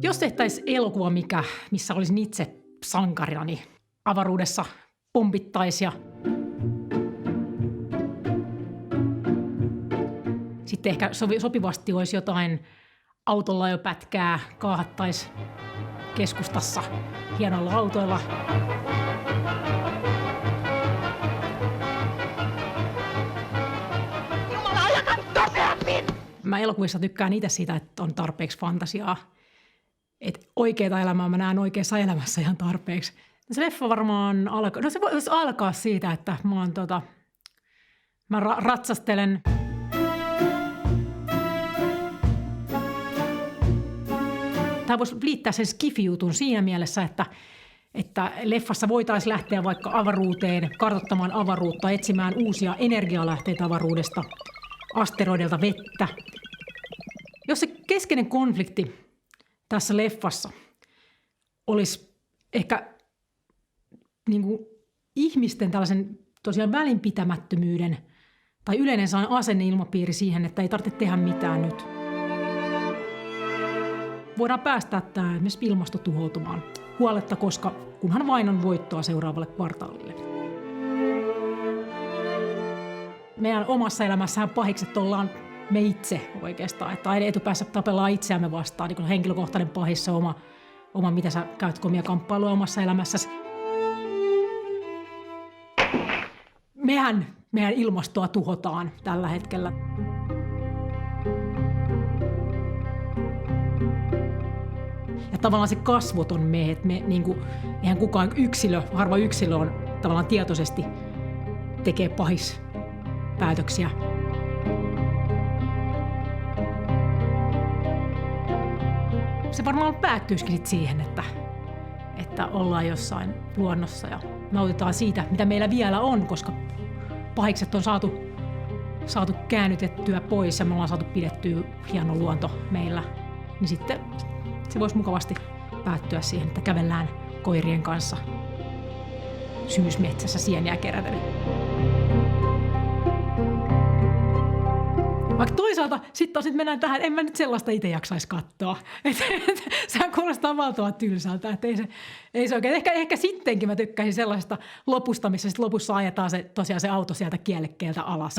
Jos tehtäisiin elokuva, missä olisin itse sankarina, niin avaruudessa pompittaisi ja sitten ehkä sopivasti olisi jotain autolla jo pätkää, kaahattaisi keskustassa hienoilla autoilla. Jumala, ajakaa nopeammin! Mä elokuvissa tykkään itse siitä, että on tarpeeksi fantasiaa. Että oikeaa elämää mä näen oikeassa elämässä ihan tarpeeksi. Se leffa varmaan alkaa, no se voisi alkaa siitä, että mä ratsastelen. Tämä voisi liittää sen skifi-jutun siinä mielessä, että leffassa voitaisiin lähteä vaikka avaruuteen, kartoittamaan avaruutta, etsimään uusia energialähteitä avaruudesta, asteroidelta vettä. Jos se keskeinen konflikti tässä leffassa olisi ehkä niin kuin ihmisten tällaisen tosiaan välinpitämättömyyden tai yleinen asenneilmapiiri siihen, että ei tarvitse tehdä mitään nyt. Voidaan päästää tämä esimerkiksi ilmasto tuhoutumaan huoletta, koska kunhan vain on voittoa seuraavalle kvartaalille. Meidän omassa elämässähän pahikset ollaan me itse oikeastaan, että aina etupäässä tapellaan itseämme vastaan, niin kuin henkilökohtainen pahis on oma, mitä sä käyt komia kamppailua omassa elämässäsi. Meidän ilmastoa tuhotaan tällä hetkellä. Ja tavallaan se kasvoton me, että me niin kuin, eihän kukaan harva yksilö on tavallaan tietoisesti tekee pahispäätöksiä. Se varmaan päättyisikin sit siihen, että ollaan jossain luonnossa ja nautitaan siitä, mitä meillä vielä on, koska pahikset on saatu käännytettyä pois ja me ollaan saatu pidettyä hieno luonto meillä. Niin sitten se voisi mukavasti päättyä siihen, että kävellään koirien kanssa syysmetsässä sieniä kerätellen. Vaikka toisaalta sitten taas mennään tähän, en mä nyt sellaista itse jaksaisi katsoa. Sehän kuulostaa valtavan tylsältä, että ei se oikein. Ehkä sittenkin mä tykkäisin sellaisesta lopusta, missä sit lopussa ajetaan tosiaan se auto sieltä kielekkeeltä alas.